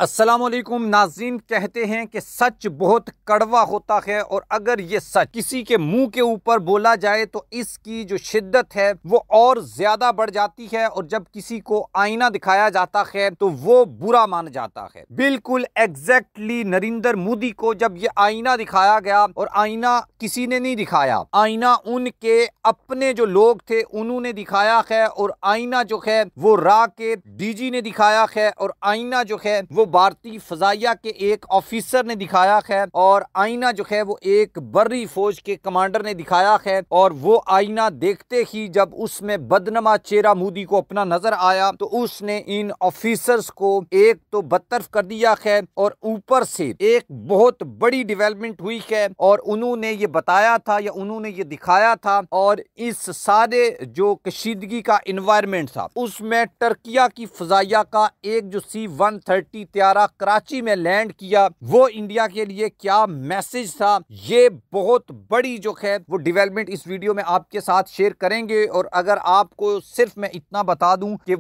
अस्सलामुअलैकुम नाज़रीन, कहते हैं कि सच बहुत कड़वा होता है और अगर ये सच किसी के मुंह के ऊपर बोला जाए तो इसकी जो शिद्दत है वो और ज़्यादा बढ़ जाती है और जब किसी को आईना दिखाया जाता है तो वो बुरा मान जाता है। बिल्कुल एग्जैक्टली नरेंद्र मोदी को जब ये आईना दिखाया गया, और आईना किसी ने नहीं दिखाया, आईना उनके अपने जो लोग थे उन्होंने दिखाया है, और आईना जो है वो रा के डीजी ने दिखाया है, और आईना जो है वो भारतीय फजाइया के एक ऑफिसर ने दिखाया है, और आईना जो है वो एक बर्री फौज के कमांडर ने दिखाया है। और वो आईना देखते ही जब उसमें बदनमा चेहरा मोदी को अपना नजर आया तो उसने इन ऑफिसर्स को एक तो बदतरफ कर दिया है, और ऊपर से एक बहुत बड़ी डेवलपमेंट हुई है और उन्होंने ये बताया था या उन्होंने ये दिखाया था, और इस सारे जो कशीदगी का इन्वायरमेंट था उसमें टर्किया की फजाइया का एक जो C-130 त्यारा कराची में लैंड किया, वो इंडिया के लिए क्या मैसेज था, ये बहुत बड़ी जो है वो डेवलपमेंट इस वीडियो में आपके साथ शेयर करेंगे। और अगर आपको सिर्फ मैं इतना बता दूं कि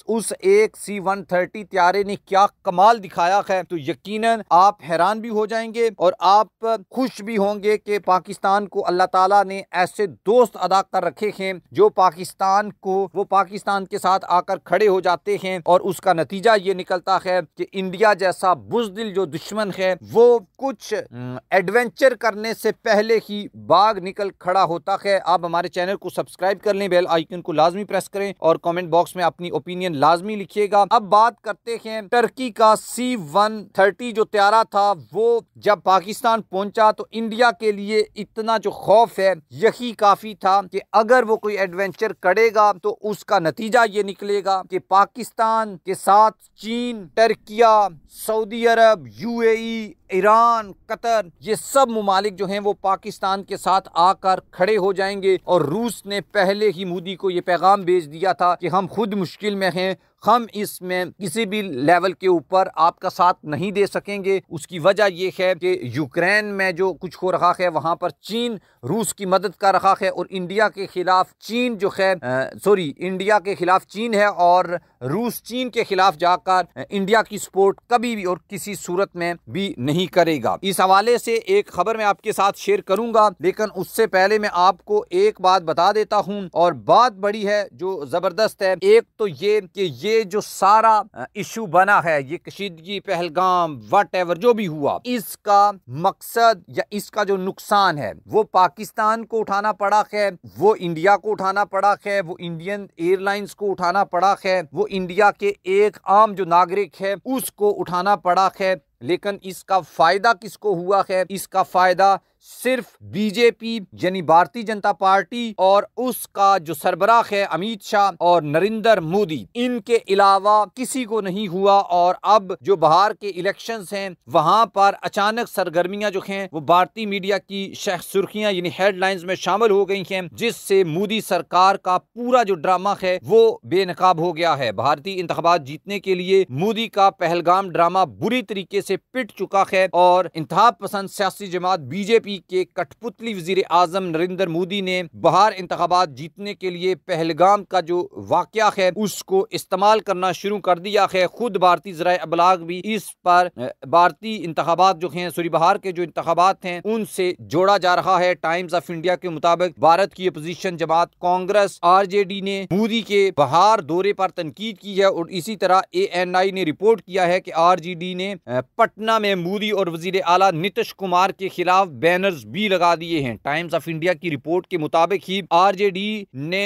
उस एक C-130 त्यारे ने क्या कमाल दिखाया है तो यकीनन आप हैरान भी हो जाएंगे और आप खुश भी होंगे कि पाकिस्तान को अल्लाह ताला ने ऐसे दोस्त अदा कर रखे हैं जो पाकिस्तान के साथ आकर खड़े हो जाते हैं, और उसका नतीजा ये निकलता है कि इंडिया जैसा बुज़दिल जो दुश्मन है वो कुछ एडवेंचर करने से पहले ही भाग निकल खड़ा होता है। आप हमारे चैनल को सब्सक्राइब कर लें, बेल आइकन को लाजमी प्रेस करें और कमेंट बॉक्स में अपनी ओपिनियन लाजमी लिखिएगा। अब बात करते हैं टर्की का C-130 जो त्यारा था, वो जब पाकिस्तान पहुंचा तो इंडिया के लिए इतना जो खौफ है यही काफी था कि अगर वो कोई एडवेंचर करेगा तो उसका नतीजा ये निकलेगा कि पाकिस्तान के साथ चीन, टर्किया, सऊदी अरब, UAE, ईरान, कतर, ये सब ममालिक जो हैं वो पाकिस्तान के साथ आकर खड़े हो जाएंगे। और रूस ने पहले ही मोदी को ये पैगाम भेज दिया था कि हम खुद मुश्किल में हैं, हम इसमें किसी भी लेवल के ऊपर आपका साथ नहीं दे सकेंगे। उसकी वजह यह है कि यूक्रेन में जो कुछ हो रहा है वहां पर चीन रूस की मदद कर रहा है, और इंडिया के खिलाफ चीन जो है इंडिया के खिलाफ चीन है, और रूस चीन के खिलाफ जाकर इंडिया की सपोर्ट कभी भी और किसी सूरत में भी नहीं करेगा। इस हवाले से एक खबर मैं आपके साथ शेयर करूंगा, लेकिन उससे पहले मैं आपको एक बात बता देता हूं, और बात बड़ी है जो जबरदस्त है। एक तो ये कि ये जो सारा इशू बना है, ये कशीदगी, पहलगाम, व्हाटएवर जो भी हुआ, इसका मकसद या इसका जो नुकसान है वो पाकिस्तान को उठाना पड़ा है, वो इंडिया को उठाना पड़ा है, वो इंडियन एयरलाइंस को उठाना पड़ा है, वो इंडिया के एक आम जो नागरिक है उसको उठाना पड़ा है। लेकिन इसका फायदा किसको हुआ है? इसका फायदा सिर्फ बीजेपी यानी भारतीय जनता पार्टी और उसका जो सरबराह है अमित शाह और नरेंद्र मोदी, इनके अलावा किसी को नहीं हुआ। और अब जो बाहर के इलेक्शंस हैं वहां पर अचानक सरगर्मियां जो हैं वो भारतीय मीडिया की सुर्खियां यानी हेडलाइंस में शामिल हो गई हैं, जिससे मोदी सरकार का पूरा जो ड्रामा है वो बेनकाब हो गया है। भारतीय इंतखाबात जीतने के लिए मोदी का पहलगाम ड्रामा बुरी तरीके से पिट चुका है, और इंतहा पसंद सियासी जमात बीजेपी के कठपुतली वजीर आजम नरेंद्र मोदी ने बाहर इंतखाबात जीतने के लिए पहलगाम का जो वाकया है उसको इस्तेमाल करना शुरू कर दिया है। खुद भारतीय ज़राए अबलाग भी इस पर भारतीय इंतखाबात जो हैं बाहर के जो इंतखाबात हैं उनसे जोड़ा जा रहा है। टाइम्स ऑफ इंडिया के मुताबिक भारत की अपोजिशन जमात कांग्रेस RJD ने मोदी के बाहर दौरे पर तनकीद की है, और इसी तरह ANI ने रिपोर्ट किया है कि RJD ने पटना में मोदी और वजीर आला नीतीश कुमार के खिलाफ बैनर्स भी लगा दिए हैं। टाइम्स ऑफ इंडिया की रिपोर्ट के मुताबिक ही RJD ने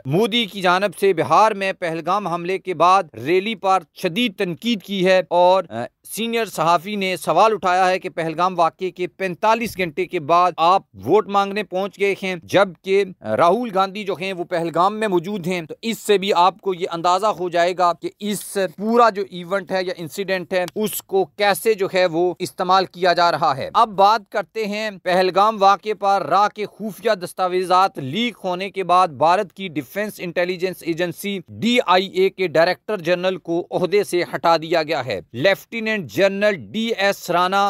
मोदी की जानिब से बिहार में पहलगाम हमले के बाद रैली पर शदीद तनकीद की है, और सीनियर सहाफी ने सवाल उठाया है कि पहलगाम वाकये के 45 घंटे के बाद आप वोट मांगने पहुंच गए हैं, जबकि राहुल गांधी जो हैं वो पहलगाम में मौजूद हैं। तो इससे भी आपको ये अंदाजा हो जाएगा कि इस पूरा जो इवेंट है या इंसिडेंट है उसको कैसे कैसे जो है वो इस्तेमाल किया जा रहा है। अब बात करते हैं पहलगाम वाक़े पर। रा के खुफिया दस्तावेजात लीक होने के बाद भारत की डिफेंस इंटेलिजेंस एजेंसी DIA के डायरेक्टर जनरल को ओहदे से हटा दिया गया है। लेफ्टिनेंट जनरल DS राणा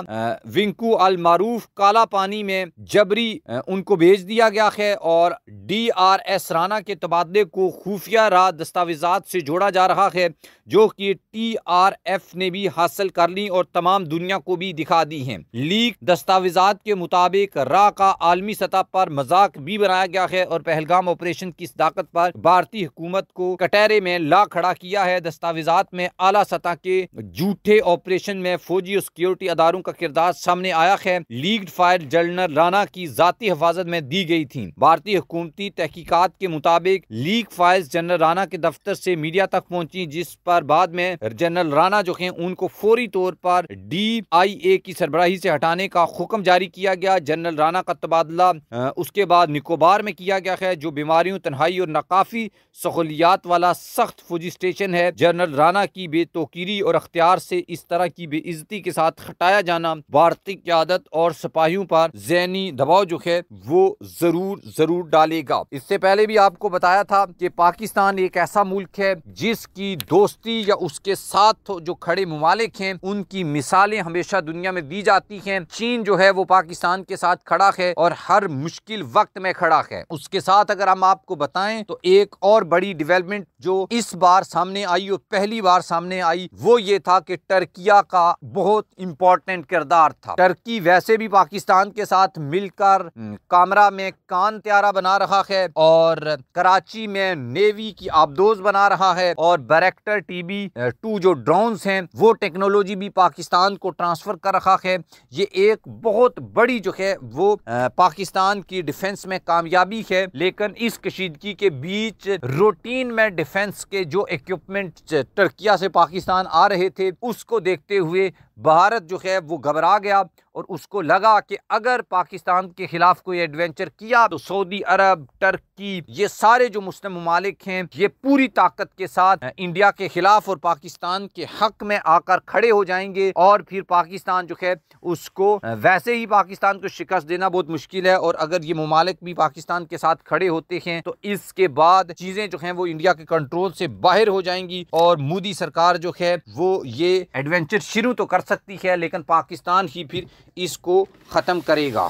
विंकू अल मारूफ काला पानी में जबरी उनको भेज दिया गया है और DRS राणा के तबादले को खुफिया रा दस्तावेजात से जोड़ा जा रहा है, जो कि TRF ने भी हासिल कर ली और तमाम दुनिया को भी दिखा दी हैं। लीक दस्तावेजात के मुताबिक रा का आलमी सतह पर मजाक भी बनाया गया है और पहलगाम ऑपरेशन की सदाकत पर भारतीय हुकूमत को कटहरे में ला खड़ा किया है। दस्तावेजात में आला सतह के झूठे ऑपरेशन में फौजी और सिक्योरिटी अदारों का किरदार सामने आया है। लीक्ड फाइल जनरल राणा की जाती हिफाजत में दी गई थी। भारतीय हुकूमती तहकीकात के मुताबिक लीक फाइल्स जनरल राणा के दफ्तर से मीडिया तक पहुंची, जिस पर बाद में जनरल राणा जो है उनको फौरी तौर पर DIA की सरबराही से हटाने का हुक्म जारी किया गया। जनरल राणा का तबादला उसके बाद निकोबार में किया गया है, जो बीमारियों, तन्हाई और नाकाफी सहूलियात वाला सख्त फौजी स्टेशन है। जनरल राणा की बेतौकीरी और अख्तियार से इस तरह की बेइज्जती के साथ हटाया जाना भारतीय क़यादत और सिपाहियों पर ज़हनी दबाव जो है वो जरूर डालेगा। इससे पहले भी आपको बताया था कि पाकिस्तान एक ऐसा मुल्क है जिसकी दोस्ती या उसके साथ जो खड़े मुमालिक हैं उनकी मिसालें हमेशा दुनिया में दी जाती हैं। चीन जो है वो पाकिस्तान के साथ खड़ा है और हर मुश्किल वक्त में खड़ा है। उसके साथ अगर हम आपको बताएं तो एक और बड़ी डेवलपमेंट जो इस बार सामने आई और पहली बार सामने आई वो ये था कि टर्किया का बहुत इंपॉर्टेंट किरदार था। टर्की वैसे भी पाकिस्तान के साथ मिलकर कामरा में कान त्यारा बना रहा है और कराची में नेवी की आबदोज बना रहा है और बैरक्टर TB2 जो ड्रोन्स हैं वो टेक्नोलॉजी भी पाकिस्तान को ट्रांसफर कर रहा है। ये एक बहुत बड़ी जो है वो पाकिस्तान की डिफेंस में कामयाबी है। लेकिन इस कशीदगी के बीच रूटीन में डिफेंस के जो इक्विपमेंट टर्किया से पाकिस्तान आ रहे थे उसको देखते हुए भारत जो है वो घबरा गया और उसको लगा कि अगर पाकिस्तान के खिलाफ कोई एडवेंचर किया तो सऊदी अरब, टर्की, ये सारे जो मुस्लिम ममालिक हैं ये पूरी ताकत के साथ इंडिया के खिलाफ और पाकिस्तान के हक में आकर खड़े हो जाएंगे और फिर पाकिस्तान जो है उसको वैसे ही पाकिस्तान को शिकस्त देना बहुत मुश्किल है। और अगर ये ममालिक भी पाकिस्तान के साथ खड़े होते हैं तो इसके बाद चीजें जो हैं वो इंडिया के कंट्रोल से बाहर हो जाएंगी और मोदी सरकार जो है वो ये एडवेंचर शुरू तो कर सकती है लेकिन पाकिस्तान ही फिर इसको खत्म करेगा।